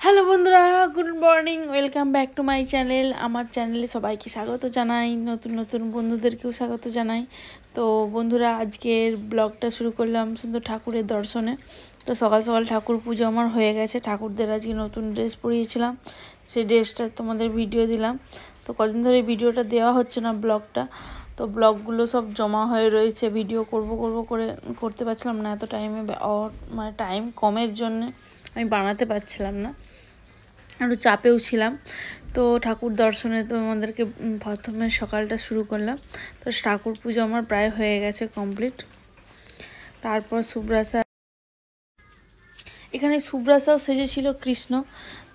Hello বন্ধুরা, good morning, welcome back to my channel. আমার চ্যানেলে সবাইকে স্বাগত জানাই, নতুন নতুন বন্ধুদেরকেও স্বাগত জানাই। তো বন্ধুরা, আজকের ব্লগটা শুরু করলাম সুন্দর ঠাকুরের দর্শনে। তো সকাল সকাল ঠাকুর পুজো আমার হয়ে গেছে। ঠাকুরদের আজকে নতুন ড্রেস পরিয়েছিলাম, সেই ড্রেসটা তোমাদের ভিডিও দিলাম। তো কদিন ধরে ভিডিওটা দেওয়া হচ্ছে না, ব্লগটা। তো ব্লগগুলো সব জমা হয়ে রয়েছে, ভিডিও করব করে করতে পারছিলাম না, এত মানে টাইম কমের জন্যে আমি বানাতে পারছিলাম না, একটু চাপেও ছিলাম। তো ঠাকুর দর্শনে তো আমাদেরকে প্রথমে সকালটা শুরু করলাম। তো ঠাকুর পুজো আমার প্রায় হয়ে গেছে কমপ্লিট। তারপর এখানে সুব্রাসাও সেজেছিল কৃষ্ণ,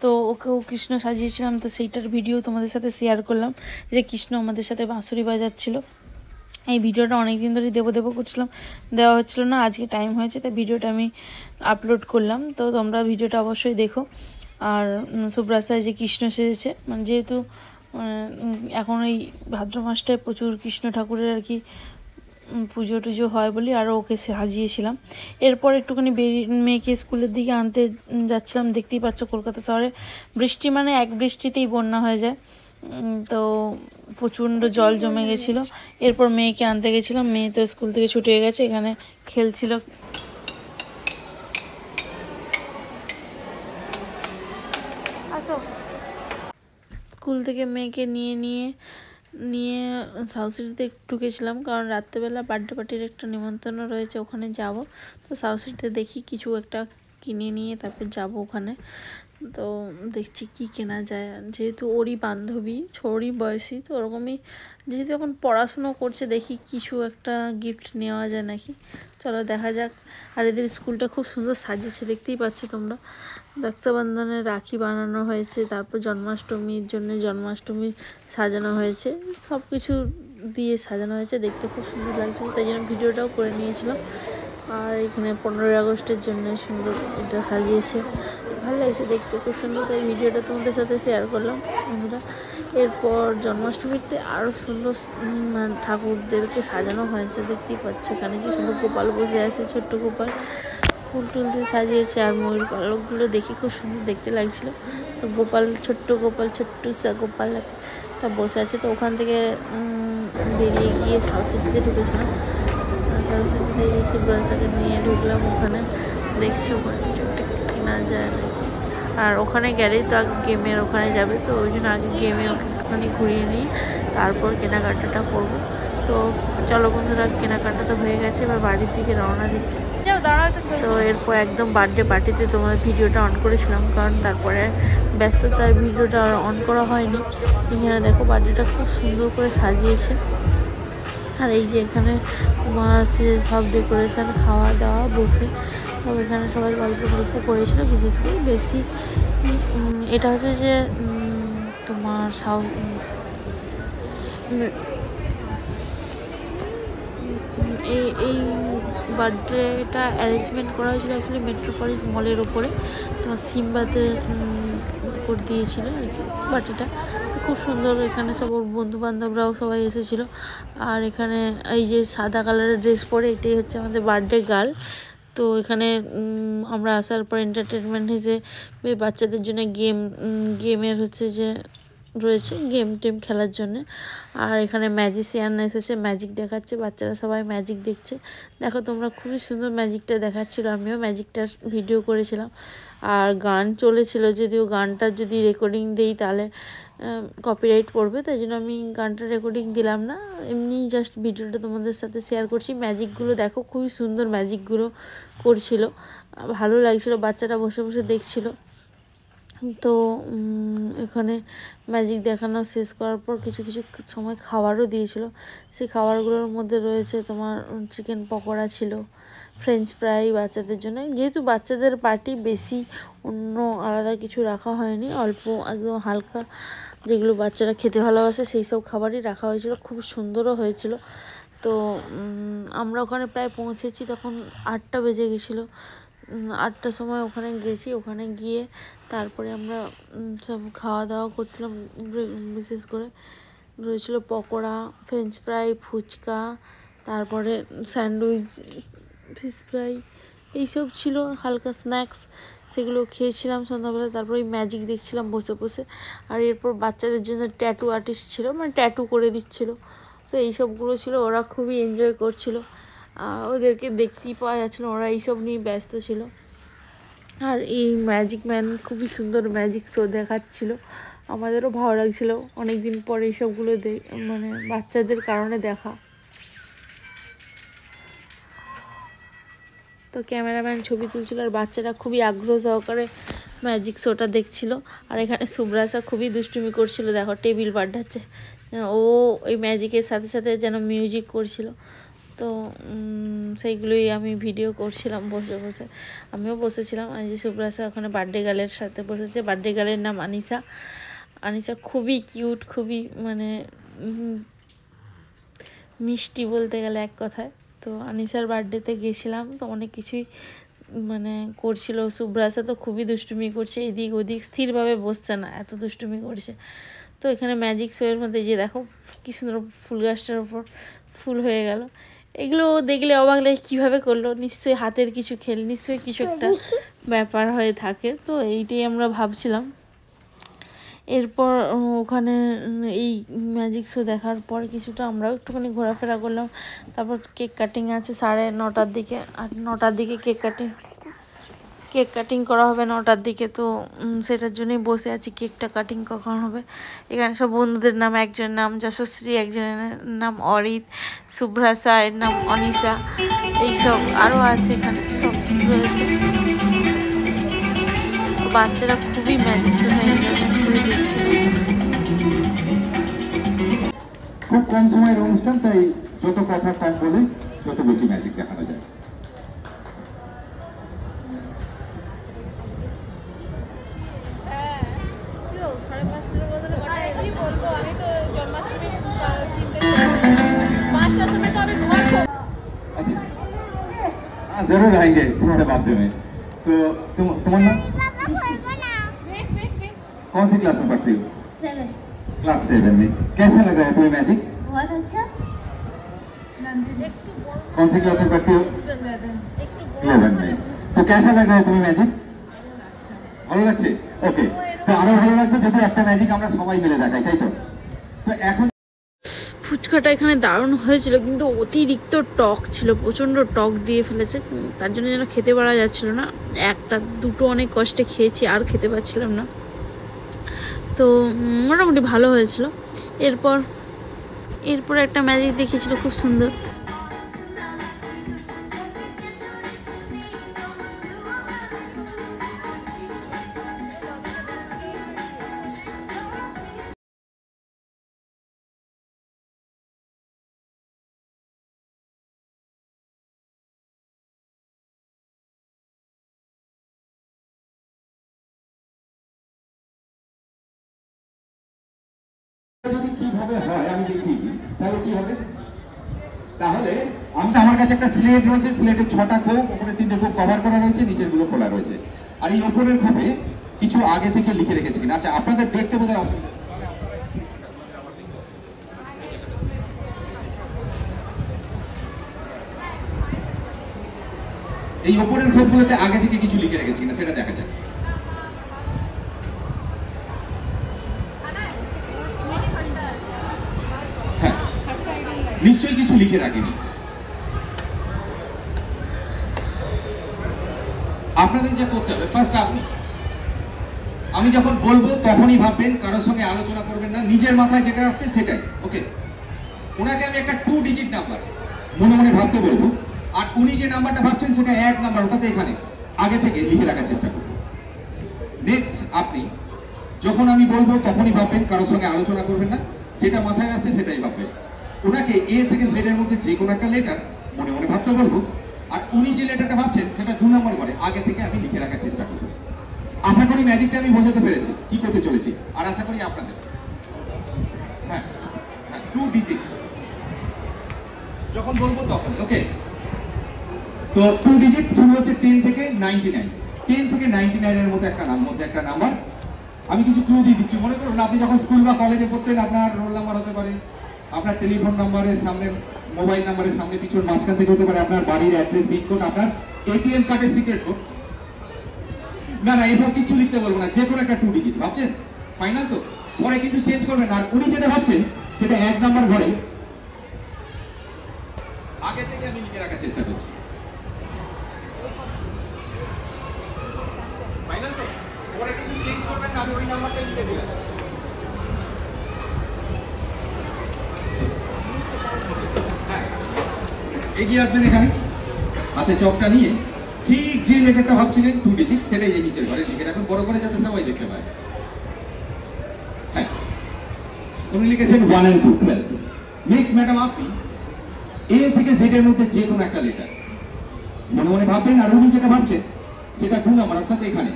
তো ওকেও কৃষ্ণ সাজিয়েছিলাম। তো সেইটার ভিডিও তোমাদের সাথে শেয়ার করলাম, যে কৃষ্ণ আমাদের সাথে বাঁশুরি বাজাচ্ছিল। এই ভিডিওটা অনেক দিন ধরে দেবো করছিলাম, দেওয়া হচ্ছিল না। আজকে টাইম হয়েছে, তাই ভিডিওটা আমি আপলোড করলাম। তো তোমরা ভিডিওটা অবশ্যই দেখো। আর সুব্রাসায় যে কৃষ্ণ সেজেছে, মানে যেহেতু এখন এই ভাদ্র মাসটায় প্রচুর কৃষ্ণ ঠাকুরের আর কি পুজো টুজো হয় বলি আরও ওকে সাজিয়েছিলাম। এরপর একটুখানি মেয়েকে স্কুলের দিকে আনতে যাচ্ছিলাম। দেখতেই পাচ্ছ কলকাতা শহরে বৃষ্টি মানে এক বৃষ্টিতেই বন্যা হয়ে যায়। তো প্রচণ্ড জল জমে গেছিলো। এরপর মেয়েকে আনতে গেছিলাম, মেয়ে তো স্কুল থেকে ছুটে গেছে, এখানে খেলছিল। আসো। স্কুল থেকে মেয়েকে নিয়ে সাউথ সিটিতে ঢুকেছিলাম, কারণ রাত্রেবেলা বার্থডে পার্টির একটা নিমন্ত্রণ রয়েছে, ওখানে যাব। তো সাউথ সিটিতে দেখি কিছু একটা কিনে নিয়ে তারপর যাব ওখানে। তো দেখছি কি কেনা যায়, যেহেতু ওরই বান্ধবী, ওরই বয়সী, তো ওরকমই যেহেতু এখন পড়াশুনো করছে, দেখি কিছু একটা গিফট নেওয়া যায় নাকি। চলো দেখা যাক। আর এদের স্কুলটা খুব সুন্দর সাজিয়েছে, দেখতেই পাচ্ছ তোমরা। রক্ষাবন্ধনের রাখি বানানো হয়েছে, তারপর জন্মাষ্টমীর জন্য জন্মাষ্টমী সাজানো হয়েছে, সব কিছু দিয়ে সাজানো হয়েছে, দেখতে খুব সুন্দর লাগছিল, তাই জন্য ভিডিওটাও করে নিয়েছিলাম। আর এখানে 15ই আগস্টের জন্য সুন্দর এটা সাজিয়েছে, ভালো লাগছে দেখতে, খুব সুন্দর, তাই ভিডিওটা তোমাদের সাথে শেয়ার করলাম বন্ধুরা। এরপর জন্মাষ্টমীতে আরও সুন্দর ঠাকুরদেরকে সাজানো হয়েছে, দেখতেই পাচ্ছ এখানে কি সুন্দর গোপাল বসে আছে, ছোট্ট গোপাল, ফুল টুল দিয়ে সাজিয়েছে। আর ময়ূর পালকগুলো দেখি খুব সুন্দর দেখতে লাগছিল। তো গোপাল, ছোট্ট গোপাল, গোপাল একটা বসে আছে। তো ওখান থেকে বেরিয়ে গিয়ে সাউথ সিটিতে ঢুকেছিলাম। সাউথ সিটিতে যে সুব্রাসাকে নিয়ে ঢুকলাম, ওখানে দেখছি ওখানে ছোট্ট কেনা যায় নাকি। আর ওখানে গেলেই তো আগে গেমের ওখানে যাবে, তো ওই জন্য আগে গেমে ওকে একটুখানি ঘুরিয়ে নিই, তারপর কেনাকাটাটা করবো। তো চলো বন্ধুরা, কেনাকাটা তো হয়ে গেছে, এবার বাড়ির দিকে রওনা দিচ্ছি। তো এরপর একদম বার্থডে পার্টিতে তোমাদের ভিডিওটা অন করেছিলাম, কারণ তারপরে ব্যস্ততার ভিডিওটা অন করা হয়নি। এখানে দেখো বার্থডেটা খুব সুন্দর করে সাজিয়েছে। আর এই যে এখানে তোমার আছে সব ডেকোরেশন, খাওয়া দাওয়া, বুফে, সব এখানে সবাই গল্প করেছিল। বিশেষ করে বেশি এটা হচ্ছে যে তোমার এই বার্থডেটা অ্যারেঞ্জমেন্ট করা হয়েছিল অ্যাকচুয়ালি মেট্রোপলিস মলের ওপরে। তো সিম্বাতে উপর দিয়েছিল আর কি বার্থডেটা। তো খুব সুন্দর, এখানে সব ওর বন্ধুবান্ধবরাও সবাই এসেছিলো। আর এখানে এই যে সাদা কালারের ড্রেস পরে, এটাই হচ্ছে আমাদের বার্থডে গার্ল। তো এখানে আমরা আসার পর এন্টারটেনমেন্ট হিসেবে বাচ্চাদের জন্য গেমের হচ্ছে যে রয়েছে, গেম টেম খেলার জন্য। আর এখানে ম্যাজিশিয়ান এসেছে, ম্যাজিক দেখাচ্ছে, বাচ্চারা সবাই ম্যাজিক দেখছে। দেখো তোমরা, খুবই সুন্দর ম্যাজিকটা দেখাচ্ছিলো, আমিও ম্যাজিকটা ভিডিও করেছিলাম। আর গান চলেছিল, যদিও গানটার যদি রেকর্ডিং দিই তাহলে কপিরাইট পড়বে, তাই জন্য আমি গানটা রেকর্ডিং দিলাম না, এমনি জাস্ট ভিডিওটা তোমাদের সাথে শেয়ার করছি। ম্যাজিকগুলো দেখো, খুবই সুন্দর ম্যাজিকগুলো করছিল, ভালো লাগছিল, বাচ্চারা বসে বসে দেখছিল। তো এখানে ম্যাজিক দেখানো শেষ করার পর কিছু সময় খাবারও দিয়েছিল। সেই খাবারগুলোর মধ্যে রয়েছে তোমার চিকেন পকোড়া ছিল, ফ্রেঞ্চ ফ্রাই বাচ্চাদের জন্য, যেহেতু বাচ্চাদের পার্টি, বেশি অন্য আলাদা কিছু রাখা হয়নি, অল্প একদম হালকা যেগুলো বাচ্চারা খেতে ভালোবাসে সেই সব খাবারই রাখা হয়েছিল, খুব সুন্দরও হয়েছিল। তো আমরা ওখানে প্রায় পৌঁছেছি, তখন 8টা বেজে গেছিলো। 8টার সময় ওখানে গেছি, ওখানে গিয়ে তারপরে আমরা সব খাওয়া দাওয়া করছিলাম। বিশেষ করে রয়েছিল পকোড়া, ফ্রেঞ্চ ফ্রাই, ফুচকা, তারপরে স্যান্ডউইচ, ফিশ ফ্রাই, এইসব ছিল, হালকা স্ন্যাক্স সেগুলো খেয়েছিলাম সন্ধ্যাবেলা। তারপর ওই ম্যাজিক দেখছিলাম বসে বসে। আর এরপর বাচ্চাদের জন্য ট্যাটু আর্টিস্ট ছিল, মানে ট্যাটু করে দিচ্ছিলো। তো এইসবগুলো ছিল, ওরা খুবই এনজয় করছিল। ওদেরকে দেখতেই পাওয়া যাচ্ছিলো, ওরা এইসব নিয়ে ব্যস্ত ছিল। আর এই ম্যাজিক ম্যান খুবই সুন্দর ম্যাজিক শো দেখাচ্ছিলো, আমাদেরও ভালো লাগছিলো অনেক দিন পরে এইসবগুলো মানে বাচ্চাদের কারণে দেখা। তো ক্যামেরাম্যান ছবি তুলছিল আর বাচ্চারা খুবই আগ্রহ সহকারে ম্যাজিক শোটা দেখছিল। আর এখানে সুব্রাসা খুবই দুষ্টুমি করছিল, দেখো টেবিল পাল্টাচ্ছে, ও ওই ম্যাজিকের সাথে সাথে যেন মিউজিক করছিল। তো সেইগুলোই আমি ভিডিও করছিলাম বসে বসে, আমিও বসেছিলাম। আর যে সুব্রাসা ওখানে বার্থডে গার্লের সাথে বসেছে, বার্থডে গার্লের নাম আনিসা। আনিসা খুবই কিউট, খুবই মানে মিষ্টি বলতে গেলে এক কথায়। তো আনিসার বার্থডেতে গেছিলাম, তো অনেক কিছুই মানে করছিল। সুব্রাসা তো খুবই দুষ্টুমি করছে, এদিক ওদিক স্থিরভাবে বসছে না, এত দুষ্টুমি করছে। তো এখানে ম্যাজিক শো এর মধ্যে যে দেখো কী সুন্দর ফুল গাছটার ওপর ফুল হয়ে গেল, এগুলো দেখলে অবাক লাগে কীভাবে করলো, নিশ্চয়ই হাতের কিছু খেল, নিশ্চয়ই কিছু একটা ব্যাপার হয়ে থাকে। তো এইটাই আমরা ভাবছিলাম। এরপর ওখানে এই ম্যাজিক শো দেখার পর কিছুটা আমরাও একটুখানি ঘোরাফেরা করলাম। তারপর কেক কাটিং আছে 9:30-র দিকে, আর 9টার দিকে কেক কাটিং করা হবে 9টার দিকে। তো সেটার জন্যই বসে আছি, কেকটা কাটিং কখন হবে। এখানে সব বন্ধুদের নাম, একজনের নাম যশশ্রী, একজনের নাম অরিত, সুব্রাসা, এর নাম অনিশা, এইসব আরও আছে এখানে সব রয়েছে। বাচ্চারা খুবই ম্যাজিক শোটা এনজয়মেন্ট করে দেখছিল। খুব কম সময়ের অনুষ্ঠান, তাই যত কথা কম বলে যত বেশি ম্যাজিক দেখানো যায়। जरूर आएंगे तुम्हारे बातें में। तो तुम्हारा नाम? कौन सी क्लास में पढ़ती हो? 7 क्लास 7 में। कैसा लग रहा है तुम्हें मैजिक? बहुत अच्छा। कौन सी क्लास में पढ़ती हो? 11 में। तो कैसा लग रहा है तुम्हें मैजिक? ভালো লাগছে? ওকে, তো আরো ভালো লাগবে যদি একটা ম্যাজিক আমরা সবাই মিলে দেখাই, তাই তো? তো এখন ফুচকাটা এখানে দারুণ হয়েছিল, কিন্তু অতিরিক্ত টক ছিল, প্রচণ্ড টক দিয়ে ফেলেছে, তার জন্য যেন খেতে পারা যাচ্ছিল না। একটা দুটো অনেক কষ্টে খেয়েছি, আর খেতে পারছিলাম না। তো মোটামুটি ভালো হয়েছিল। এরপর একটা ম্যাজিক দেখিয়েছিল খুব সুন্দর। যদি কিভাবে হয় আমি দেখি, তাহলে কি হবে? তাহলে আমার কাছে একটা স্লেট রয়েছে, স্লেটের 6টা খোপ, উপরে 3টে খোপ কভার করা রয়েছে, নিচের গুলো খোলা রয়েছে। আর এই উপরের খোপে কিছু আগে থেকে লিখে রেখেছে কিনা, আচ্ছা আপনাদের দেখতে বোধহয় অসুবিধা। এই উপরের খোপগুলোতে আগে থেকে কিছু লিখে রেখেছে কিনা সেটা দেখা যায়। হ্যাঁ, নিশ্চয়ই কিছু লিখে রাখেনি। আপনাদের যা করতে হবে, ফার্স্ট আমি যখন বলবো তখনই ভাববেন, কারোর সঙ্গে আলোচনা করবেন না, নিজের মাথায় যেটা আসছে সেটাই। ওকে, ওনাকে আমি একটা 2 ডিজিট নাম্বার মনে মনে ভাবতে বলবো, আর উনি যে নাম্বারটা ভাবছেন সেটা 1 নাম্বার, ওটাতে এখানে আগে থেকে লিখে রাখার চেষ্টা করবেন। নেক্সট, আপনি যখন আমি বলবো তখনই ভাববেন, কারোর সঙ্গে আলোচনা করবেন না, যেটা মাথায় আসছে সেটাই ভাববেন। ওনাকে এ থেকে জেড এর মধ্যে যে কোনো একটা লেটার মনে মনে ভাবতে বলবো, আর উনি যে লেটারটা ভাবছেন সেটা 2 নম্বর ঘরে আগে থেকে আমি লিখে রাখার চেষ্টা করবো। আশা করি ম্যাজিকটা আমি বোঝাতে পেরেছি কি করতে চলেছি, আর আশা করি আপনাদের। হ্যাঁ, 2 ডিজিট যখন বলবো তখন। ওকে, তো 2 ডিজিট শুরু হচ্ছে 10 থেকে 99। 10 থেকে 99 এর মধ্যে একটা নাম্বার। আমি কিছু ক্লু দিয়ে দিচ্ছি। মনে করুন আপনি যখন স্কুল বা কলেজে পড়তেন, আপনার রোল নাম্বার হতে পারে, আপনার টেলিফোন নাম্বারের সামনে, মোবাইল নাম্বারের সামনে পিছন মাঝখান থেকে হতে পারে আপনার বাড়ির অ্যাড্রেস, পিনকোড, আপনার এটিএম কার্ডের সিক্রেট কোড। না না এসব কিছু লিখতে বলবো না, যে কোনো একটা 2 ডিজিট ভাবছেন, ফাইনাল তো? পরে কিন্তু চেঞ্জ করবেন। আর উনি যেটা ভাবছেন সেটা 1 নাম্বার ঘরে আগে থেকে আমি লিখে রাখার চেষ্টা করছি। ফাইনাল তো? পরে কিন্তু চেঞ্জ করবেন না, আমি ওই নাম্বারটা লিখে দিলাম। এগিয়ে আসবেন এখানে, হাতে চকটা নিয়ে ঠিক যে লেটারটা ভাবছিলেন 2 ডিজিট সেটাই এই নিচের ঘরে লিখে রাখুন, বড় করে যাতে সবাই দেখতে পায়। হ্যাঁ, উনি লিখেছেন 1 and 2 12। নেক্সট ম্যাডাম আপনি এ থেকে জেড এর মধ্যে যে কোনো একটা লেটার মনে মনে ভাববেন, আর উনি যেটা ভাবছেন সেটা 2 নাম্বার, অর্থাৎ এখানে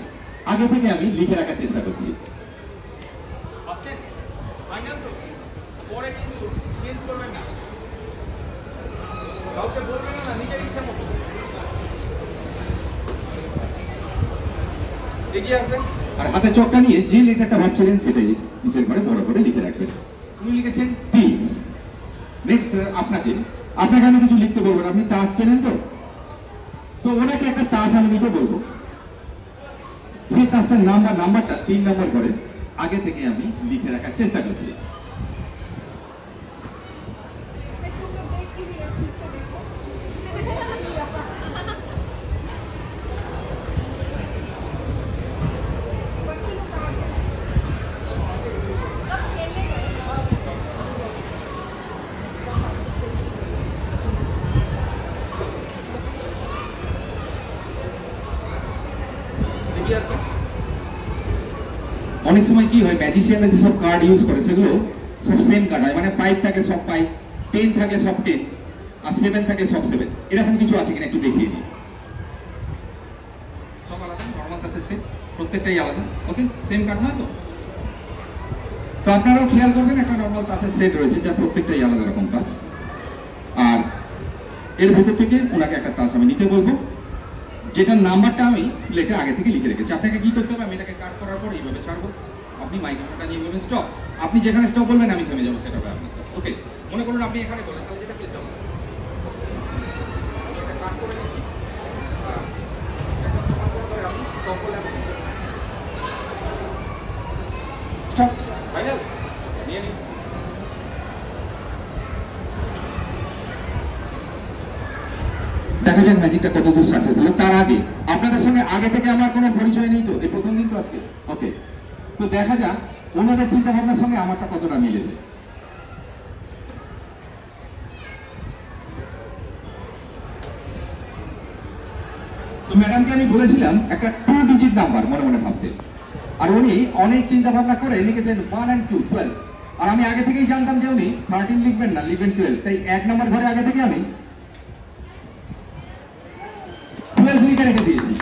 আগে থেকে আমি লিখে রাখার চেষ্টা করছি। ভাবছেন ফাইনাল তো? পরে কিন্তু চেঞ্জ করবেন না, কাউকে বলবেন না, নিজের ইচ্ছা মতো এগিয়ে আসবেন। আর হাতে চকটা নিয়ে যে লেটারটা ভাবছিলেন সেটাই নিচের ঘরে বড় করে লিখে রাখবেন। উনি লিখেছেন টি। নেক্সট আপনাকে আমি কিছু লিখতে বলবো, আপনি তাস চেনেন তো? তো ওনাকে একটা তাস আমি নিতে বলবো, সেই তাসটার নাম্বারটা 3 নম্বর ঘরে আগে থেকে আমি লিখে রাখার চেষ্টা করছি। অনেক সময় কি হয়, ম্যাজিশিয়ানরা যেসব কার্ড ইউজ করে সেগুলো সব সেম কার্ড হয়, মানে 5 থাকে সব 5, 10 থাকলে সব 10, আর 7 থাকলে সব 7। এরকম কিছু আছে কিনা একটু দেখিয়ে দিই। সব আলাদা, নর্মাল তাসের সেট প্রত্যেকটাই আলাদা, ওকে? সেম কার্ড নয় তো? তো আপনারাও খেয়াল করবেন, একটা নর্মাল তাসের সেট রয়েছে যার প্রত্যেকটাই আলাদা রকম তাস, আর এর ভেতর থেকে ওনাকে একটা তাস আমি নিতে বলবো, যেটার নাম্বারটা আমি স্লেটে আগে থেকে লিখে রেখেছি। আপনাকে কি করতে হবে, আমি এটাকে কাট করার পর এইভাবে ছাড়বো, আপনি মাইক্রোফোনটা নিয়ে বলবেন স্টপ, আপনি যেখানে স্টপ বলবেন আমি থেমে যাবো, সেটা হবে আপনার। ওকে, মনে করুন আপনি এখানে বলেন, তাহলে যেটা প্লেস হবে এটা কাট করে নিচ্ছি, আপনি স্টপ বলে স্টপ, ফাইনাল নিয়ে নিন। দেখা যাক ম্যাজিকটা কতদূর সাকসেস হলো। তার আগে আপনাদের সঙ্গে আগে থেকে আমার কোনো পরিচয় নেই তো, এই প্রথম দিন তো আজকে। ওকে, তো দেখা যাক ওনাদের চিন্তা ভাবনার সঙ্গে আমারটা কতটা মিলেছে। তো ম্যাডামকে আমি বলেছিলাম একটা 2 ডিজিট নাম্বার মনে মনে ভাবতে, আর উনি অনেক চিন্তা ভাবনা করে লিখেছেন 1 and 2 12। আর আমি আগে থেকেই জানতাম যে উনি 13 লিখবেন না, লিখবেন 12, তাই 1 নম্বর ঘরে আগে থেকে আমি 12 লিখে রেখে দিয়েছি।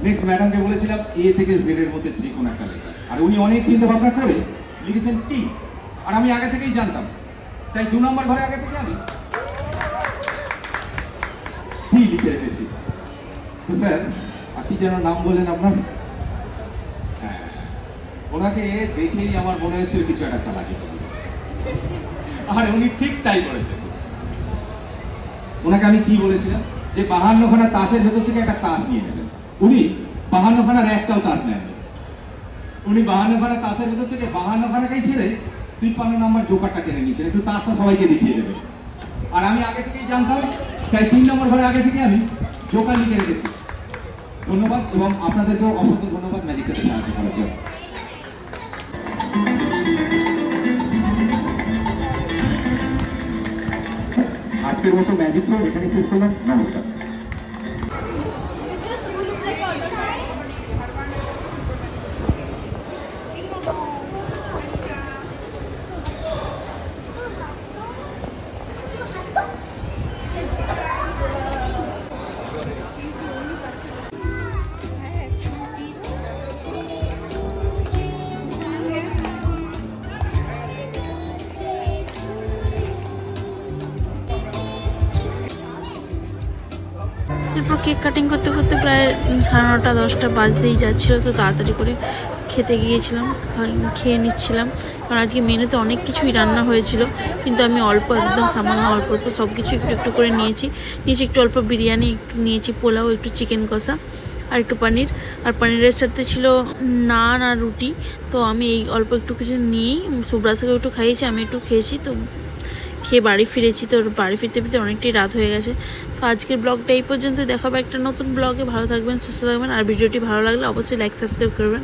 নেক্সট ম্যাডামকে বলেছিলাম এ থেকে জেড এর মধ্যে যে কোনো একটা লেটার, আর উনি অনেক চিন্তা ভাবনা করে লিখেছেন টি, আর আমি আগে থেকেই জানতাম, তাই 2 নম্বর ঘরে আগে থেকে আমি টি লিখে রেখেছি। তো স্যার আপনি যেন নাম বলেন আপনার? হ্যাঁ, ওনাকে দেখেই আমার মনে হয়েছিল কিছু একটা চালাকি করবে, আর উনি ঠিক তাই করেছেন। ওনাকে আমি কি বলেছিলাম যে 52 খানা তাসের ভেতর থেকে একটা তাস নিয়ে নেবেন, উনি 52 খানার একটাও তাস নেন। উনি 52 খানা তাসের ভেতর থেকে 52 খানাকেই ছেড়ে 53 নম্বর জোকারটা টেনে নিয়েছেন, একটু তাসটা সবাইকে দেখিয়ে দেবেন। আর আমি আগে থেকেই জানতাম, তাই 3 নম্বর ঘরে আগে থেকে আমি জোকার লিখে রেখেছি। ধন্যবাদ, এবং আপনাদেরকেও অসংখ্য ধন্যবাদ ম্যাজিকটাতে সাহায্য করার জন্য। আজকের মতো ম্যাজিক শো এখানে শেষ করলাম, নমস্কার। তারপর কেক কাটিং করতে করতে প্রায় 9:30 10টা বাজতেই যাচ্ছিলো, তো তাড়াতাড়ি করে খেতে গিয়েছিলাম, খেয়ে নিচ্ছিলাম। কারণ আজকে মেনুতে অনেক কিছুই রান্না হয়েছিল, কিন্তু আমি অল্প, একদম সামান্য অল্প অল্প সব কিছু একটু একটু করে নিয়েছি। একটু অল্প বিরিয়ানি, একটু নিয়েছি পোলাও, একটু চিকেন কষা আর একটু পনির। আর পনিরের সাথে ছিল নান আর রুটি। তো আমি এই অল্প একটু কিছু নিয়েই সুব্রাসাকে একটু খাইয়েছি, আমি একটু খেয়েছি। তো খেয়ে বাড়ি ফিরেছি। তো বাড়ি ফিরতে ফিরতে অনেকটাই রাত হয়ে গেছে। তো আজকের ব্লগটা এই পর্যন্ত। দেখাবো একটা নতুন ব্লগে। ভালো থাকবেন, সুস্থ থাকবেন। আর ভিডিওটি ভালো লাগলে অবশ্যই লাইক সাবস্ক্রাইব করবেন।